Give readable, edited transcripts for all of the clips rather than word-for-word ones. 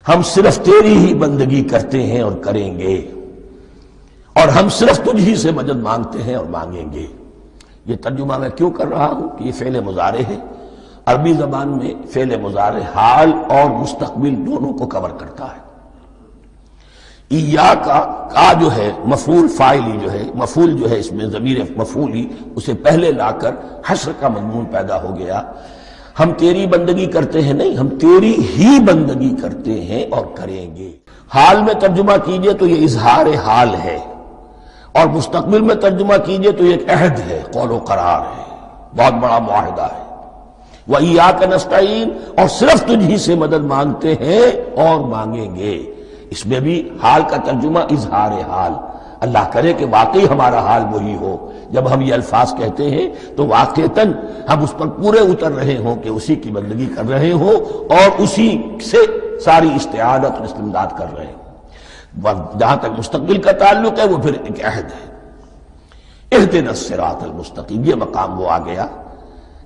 ہم صرف تیری ہی بندگی کرتے ہیں اور کریں گے، اور ہم صرف تجھ ہی سے مدد مانگتے ہیں اور مانگیں گے۔ یہ ترجمہ میں کیوں کر رہا ہوں کہ یہ فعل مضارع ہے۔ عربی زبان میں فعل مضارع حال اور مستقبل دونوں کو کور کرتا ہے۔ ایاکا کا جو ہے مفعول فاعلی جو ہے، مفعول جو ہے اس میں ضمیر مفعولی اسے پہلے لا کر حشر کا مضمون پیدا ہو گیا۔ ہم تیری بندگی کرتے ہیں نہیں، ہم تیری ہی بندگی کرتے ہیں اور کریں گے۔ حال میں ترجمہ کیجئے تو یہ اظہار حال ہے، اور مستقبل میں ترجمہ کیجئے تو یہ ایک عہد ہے، قول و قرار ہے، بہت بڑا معاہدہ ہے۔ وَإِيَّاكَ نَسْتَعِينُ، اور صرف تجھ ہی سے مدد مانگتے ہیں اور مانگیں گے۔ اس میں بھی حال کا ترجمہ اظہار حال، اللہ کرے کہ واقعی ہمارا حال وہی ہو، جب ہم یہ الفاظ کہتے ہیں تو واقعتاً ہم اس پر پورے اتر رہے ہوں کہ اسی کی بندگی کر رہے ہوں اور اسی سے ساری استعانت اور استمداد کر رہے ہوں۔ جہاں تک مستقبل کا تعلق ہے وہ پھر ایک عہد ہے۔ اہدنا الصراط المستقیم، یہ مقام وہ آ گیا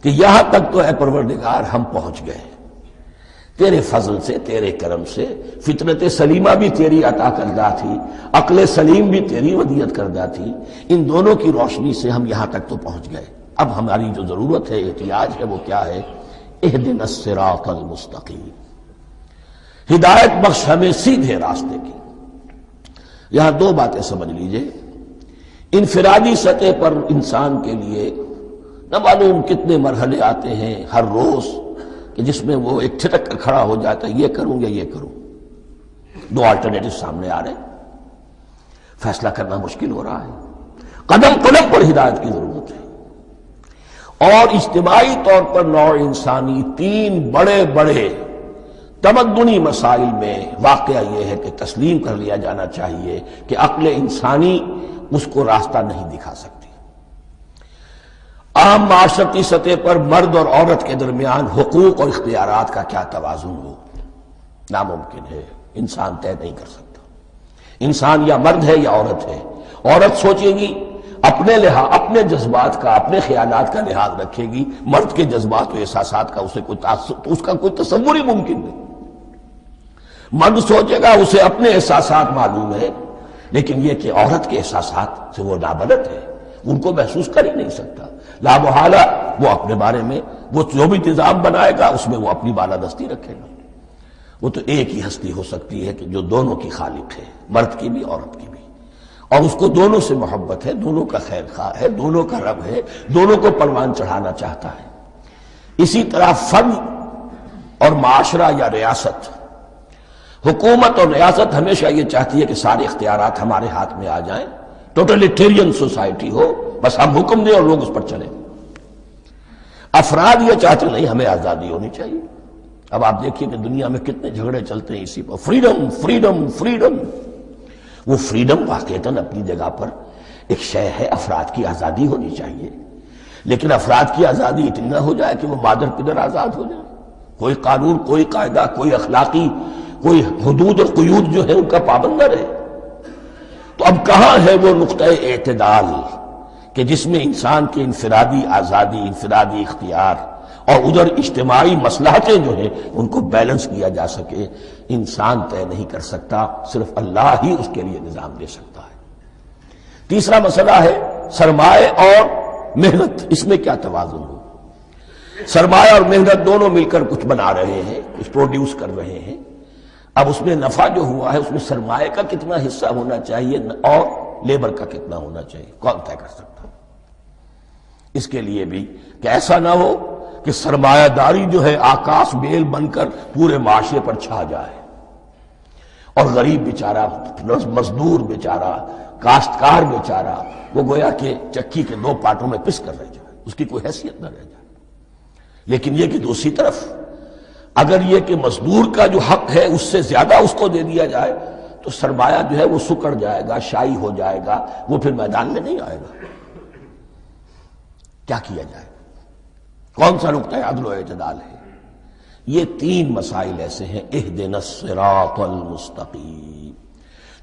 کہ یہاں تک تو اے پروردگار ہم پہنچ گئے، تیرے فضل سے، تیرے کرم سے۔ فطرت سلیمہ بھی تیری عطا کردہ تھی، عقل سلیم بھی تیری ودیعت کردہ تھی، ان دونوں کی روشنی سے ہم یہاں تک تو پہنچ گئے۔ اب ہماری جو ضرورت ہے، احتیاج ہے، وہ کیا ہے؟ اہدنا الصراط المستقیم، ہدایت بخش ہمیں سیدھے راستے کی۔ یہاں دو باتیں سمجھ لیجئے۔ انفرادی سطح پر انسان کے لیے نہ معلوم کتنے مرحلے آتے ہیں ہر روز کہ جس میں وہ ایک چھٹک کر کھڑا ہو جاتا ہے، یہ کروں یا یہ کروں، دو آلٹرنیٹو سامنے آ رہے ہیں، فیصلہ کرنا مشکل ہو رہا ہے، قدم قدم پر ہدایت کی ضرورت ہے۔ اور اجتماعی طور پر نوع انسانی تین بڑے بڑے تمدنی مسائل میں واقعہ یہ ہے کہ تسلیم کر لیا جانا چاہیے کہ عقل انسانی اس کو راستہ نہیں دکھا سکتی۔ عام معاشرتی سطح پر مرد اور عورت کے درمیان حقوق اور اختیارات کا کیا توازن ہو، ناممکن ہے، انسان طے نہیں کر سکتا۔ انسان یا مرد ہے یا عورت ہے۔ عورت سوچے گی اپنے لحاظ، اپنے جذبات کا، اپنے خیالات کا لحاظ رکھے گی، مرد کے جذبات و احساسات کا اسے کوئی اس کا کوئی تصور ہی ممکن نہیں۔ مرد سوچے گا اسے اپنے احساسات معلوم ہے، لیکن یہ کہ عورت کے احساسات سے وہ نابلد ہے، ان کو محسوس کر ہی نہیں سکتا۔ لا محالہ وہ اپنے بارے میں وہ جو بھی نظام بنائے گا اس میں وہ اپنی بالادستی رکھے گا۔ وہ تو ایک ہی ہستی ہو سکتی ہے کہ جو دونوں کی خالق ہے، مرد کی بھی عورت کی بھی، اور اس کو دونوں سے محبت ہے، دونوں کا خیر خواہ ہے، دونوں کا رب ہے، دونوں کو پروان چڑھانا چاہتا ہے۔ اسی طرح فرد اور معاشرہ یا ریاست، حکومت اور ریاست ہمیشہ یہ چاہتی ہے کہ سارے اختیارات ہمارے ہاتھ میں آ جائیں، ٹوٹلیٹیرین سوسائٹی ہو، بس ہم حکم دیں اور لوگ اس پر چلیں۔ افراد یہ چاہتے نہیں، ہمیں آزادی ہونی چاہیے۔ اب آپ دیکھیے کہ دنیا میں کتنے جھگڑے چلتے ہیں اسی پر، فریڈم فریڈم فریڈم۔ وہ فریڈم واقعتاً اپنی جگہ پر ایک شے ہے، افراد کی آزادی ہونی چاہیے، لیکن افراد کی آزادی اتنی نہ ہو جائے کہ وہ مادر پدر آزاد ہو جائے، کوئی قانون، کوئی قاعدہ، کوئی اخلاقی کوئی حدود اور قیود جو ہے ان کا پابند نہ رہے۔ تو اب کہاں ہے وہ نقطہ اعتدال کہ جس میں انسان کی انفرادی آزادی، انفرادی اختیار اور ادھر اجتماعی مصلحتیں جو ہیں ان کو بیلنس کیا جا سکے؟ انسان طے نہیں کر سکتا، صرف اللہ ہی اس کے لیے نظام دے سکتا ہے۔ تیسرا مسئلہ ہے سرمایہ اور محنت، اس میں کیا توازن ہو؟ سرمایہ اور محنت دونوں مل کر کچھ بنا رہے ہیں، کچھ پروڈیوس کر رہے ہیں۔ اب اس میں نفع جو ہوا ہے اس میں سرمایہ کا کتنا حصہ ہونا چاہیے اور لیبر کا کتنا ہونا چاہیے، کون طے کر سکتا؟ اس کے لیے بھی کہ ایسا نہ ہو کہ سرمایہ داری جو ہے آکاش بیل بن کر پورے معاشرے پر چھا جائے، اور غریب بیچارہ، مزدور بیچارہ، کاشتکار بیچارہ وہ گویا کہ چکی کے دو پارٹوں میں پس کر رہ جائے، اس کی کوئی حیثیت نہ رہ جائے۔ لیکن یہ کہ دوسری طرف اگر یہ کہ مزدور کا جو حق ہے اس سے زیادہ اس کو دے دیا جائے تو سرمایہ جو ہے وہ سکڑ جائے گا، شائی ہو جائے گا، وہ پھر میدان میں نہیں آئے گا۔ کیا کیا جائے؟ کون سا نقطہ عدل و اعتدال ہے؟ یہ تین مسائل ایسے ہیں، اہدنا الصراط المستقیم۔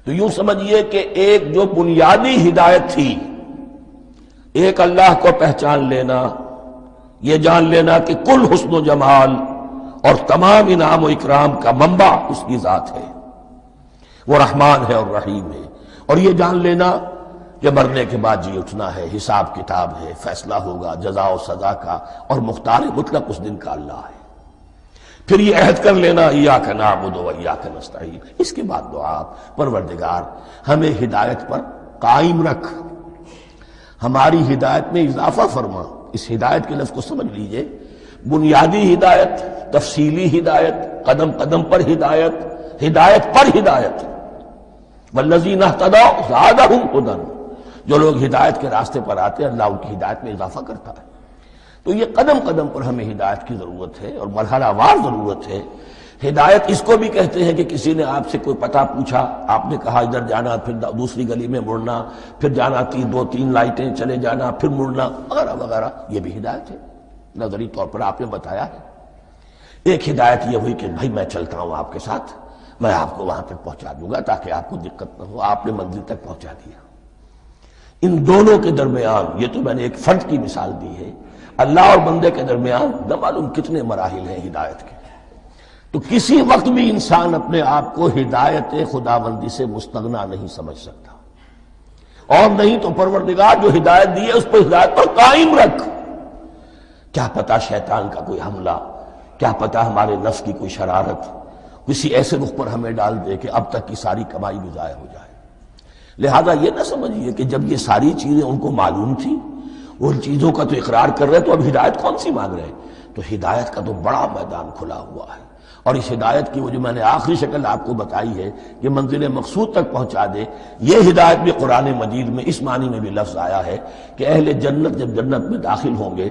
تو یوں سمجھیے کہ ایک جو بنیادی ہدایت تھی، ایک اللہ کو پہچان لینا، یہ جان لینا کہ کل حسن و جمال اور تمام انعام و اکرام کا منبع اس کی ذات ہے، وہ رحمان ہے اور رحیم ہے۔ اور یہ جان لینا کہ مرنے کے بعد جی اٹھنا ہے، حساب کتاب ہے، فیصلہ ہوگا جزا و سزا کا، اور مختار مطلق اس دن کا اللہ ہے۔ پھر یہ عہد کر لینا ایاک نعبد و ایاک نستعین۔ اس کے بعد دعا، پروردگار ہمیں ہدایت پر قائم رکھ، ہماری ہدایت میں اضافہ فرما۔ اس ہدایت کے لفظ کو سمجھ لیجئے، بنیادی ہدایت، تفصیلی ہدایت، قدم قدم پر ہدایت، ہدایت پر ہدایت۔ والذین اہتدوا زادہم ہدی، جو لوگ ہدایت کے راستے پر آتے ہیں اللہ ان کی ہدایت میں اضافہ کرتا ہے۔ تو یہ قدم قدم پر ہمیں ہدایت کی ضرورت ہے اور مرحلہ وار ضرورت ہے۔ ہدایت اس کو بھی کہتے ہیں کہ کسی نے آپ سے کوئی پتہ پوچھا، آپ نے کہا ادھر جانا، پھر دوسری گلی میں مڑنا، پھر جانا دو تین لائٹیں چلے جانا، پھر مڑنا، وغیرہ وغیرہ، یہ بھی ہدایت ہے۔ نظری طور پر آپ نے بتایا ہے۔ ایک ہدایت یہ ہوئی کہ بھائی میں چلتا ہوں آپ کے ساتھ، میں آپ کو وہاں تک پہنچا دوں گا تاکہ آپ کو دقت نہ ہو، آپ نے منزل تک پہنچا دیا۔ ان دونوں کے درمیان، یہ تو میں نے ایک فرد کی مثال دی ہے، اللہ اور بندے کے درمیان نہ معلوم کتنے مراحل ہیں ہدایت کے۔ تو کسی وقت بھی انسان اپنے آپ کو ہدایت خداوندی سے مستغنا نہیں سمجھ سکتا، اور نہیں تو پروردگار جو ہدایت دی ہے اس پر ہدایت پر قائم رکھ۔ کیا پتہ شیطان کا کوئی حملہ، کیا پتہ ہمارے نفس کی کوئی شرارت کسی ایسے رخ پر ہمیں ڈال دے کہ اب تک کی ساری کمائی بھی ضائع ہو جائے۔ لہذا یہ نہ سمجھیے کہ جب یہ ساری چیزیں ان کو معلوم تھی، ان چیزوں کا تو اقرار کر رہے تو اب ہدایت کون سی مانگ رہے ہیں؟ تو ہدایت کا تو بڑا میدان کھلا ہوا ہے، اور اس ہدایت کی وہ جو میں نے آخری شکل آپ کو بتائی ہے کہ منزل مقصود تک پہنچا دے، یہ ہدایت بھی قرآن مجید میں اس معنی میں بھی لفظ آیا ہے کہ اہل جنت جب جنت میں داخل ہوں گے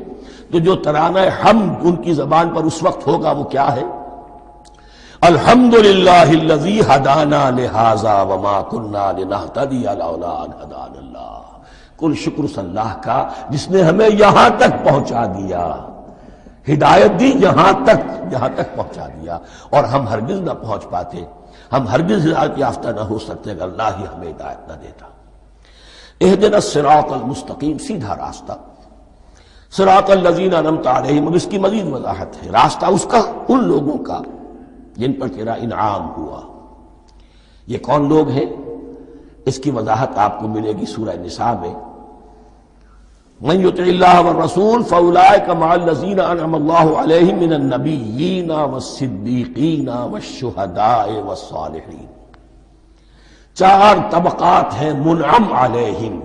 تو جو ترانہ حمد ان کی زبان پر اس وقت ہوگا وہ کیا ہے؟ الحمدللہ الذی ہدانا لہذا وما کنا لنہتدی لولا ان ہدانا اللہ۔ کل شکر اس اللہ کا جس نے ہمیں یہاں تک پہنچا دیا، ہدایت دی یہاں تک پہنچا دیا، اور ہم ہرگز نہ پہنچ پاتے، ہم ہرگز ہدایت یافتہ نہ ہو سکتے اگر اللہ ہی ہمیں ہدایت نہ دیتا۔ اہدنا الصراط المستقیم، سیدھا راستہ، صراط الذین انعمت علیہم، اب اس کی مزید وضاحت ہے، راستہ اس کا ان لوگوں کا جن پر تیرا انعام ہوا۔ یہ کون لوگ ہیں؟ اس کی وضاحت آپ کو ملے گی سورہ نساء میں، من یطع اللہ والرسول فاولئک مع الذین انعم اللہ علیہم من النبیین والصدیقین والشہداء والصالحین۔ چار طبقات ہیں منعم علیہم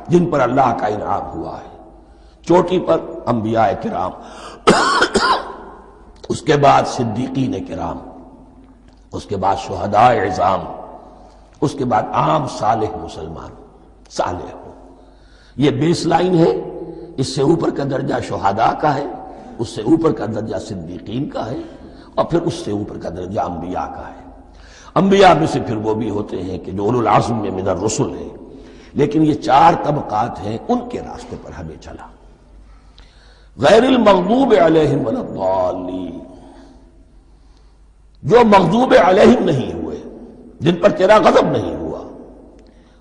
جن پر اللہ کا انعام ہوا ہے۔ چوٹی پر انبیاء کرام، اس کے بعد صدیقین کرام، اس کے بعد شہداء عظام، اس کے بعد عام صالح مسلمان، صالح ہو۔ یہ بیس لائن ہے، اس سے اوپر کا درجہ شہداء کا ہے، اس سے اوپر کا درجہ صدیقین کا ہے، اور پھر اس سے اوپر کا درجہ انبیاء کا ہے۔ انبیاء میں سے پھر وہ بھی ہوتے ہیں کہ جو اولو العزم میں من الرسل ہیں، لیکن یہ چار طبقات ہیں، ان کے راستے پر ہمیں چلا۔ غیر المغضوب علیہم ولا الضالین، جو مغضوب علیہم نہیں ہوئے، جن پر تیرا غضب نہیں ہوا،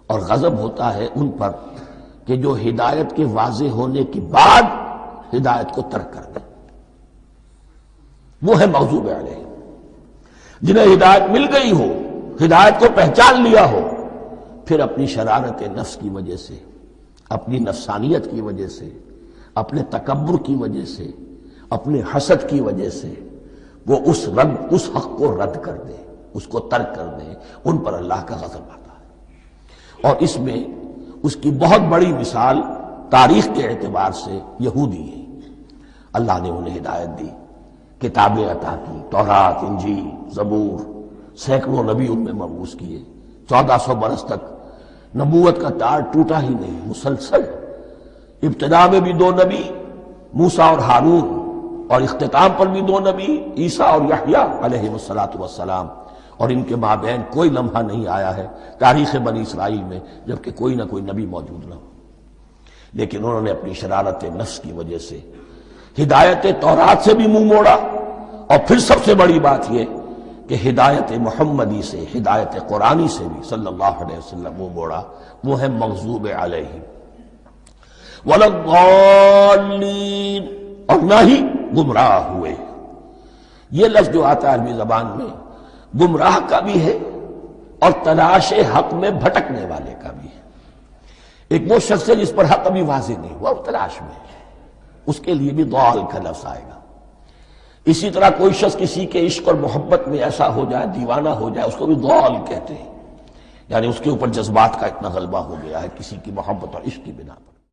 اور غضب ہوتا ہے ان پر کہ جو ہدایت کے واضح ہونے کے بعد ہدایت کو ترک کر دیں، وہ ہے مغضوب علیہم۔ جنہیں ہدایت مل گئی ہو، ہدایت کو پہچان لیا ہو، پھر اپنی شرارت نفس کی وجہ سے، اپنی نفسانیت کی وجہ سے، اپنے تکبر کی وجہ سے، اپنے حسد کی وجہ سے وہ اس حق کو رد کر دیں، اس کو ترک کر دیں، ان پر اللہ کا غضب آتا ہے۔ اور اس میں اس کی بہت بڑی مثال تاریخ کے اعتبار سے یہودی ہیں۔ اللہ نے انہیں ہدایت دی، کتابیں عطا کی، تورات، انجیل، زبور، سینکڑوں نبی ان میں مبعوث کیے، 1400 برس تک نبوت کا تار ٹوٹا ہی نہیں، مسلسل۔ ابتدا میں بھی 2 نبی، موسیٰ اور ہارون، اور اختتام پر بھی 2 نبی، عیسیٰ اور یحییٰ علیہ السلام، اور ان کے مابین کوئی لمحہ نہیں آیا ہے تاریخ بنی اسرائیل میں جبکہ کوئی نہ کوئی نبی موجود نہ ہو۔ لیکن انہوں نے اپنی شرارت نفس کی وجہ سے ہدایت تورات سے بھی منہ موڑا، اور پھر سب سے بڑی بات یہ کہ ہدایت محمدی سے، ہدایت قرآنی سے بھی صلی اللہ علیہ وسلم منہ موڑا، وہ ہے مغضوب علیہم ولا الضالین، اور نہ ہی گمراہ ہوئے۔ یہ لفظ جو آتا ہے عربی زبان میں گمراہ کا بھی ہے اور تلاش حق میں بھٹکنے والے کا بھی ہے۔ ایک وہ شخص ہے جس پر حق ابھی واضح نہیں ہوا، وہ تلاش میں ہے، اس کے لیے بھی ضال کا لفظ آئے گا۔ اسی طرح کوئی شخص کسی کے عشق اور محبت میں ایسا ہو جائے، دیوانہ ہو جائے، اس کو بھی ضال کہتے ہیں، یعنی اس کے اوپر جذبات کا اتنا غلبہ ہو گیا ہے کسی کی محبت اور عشق کی بنا پر۔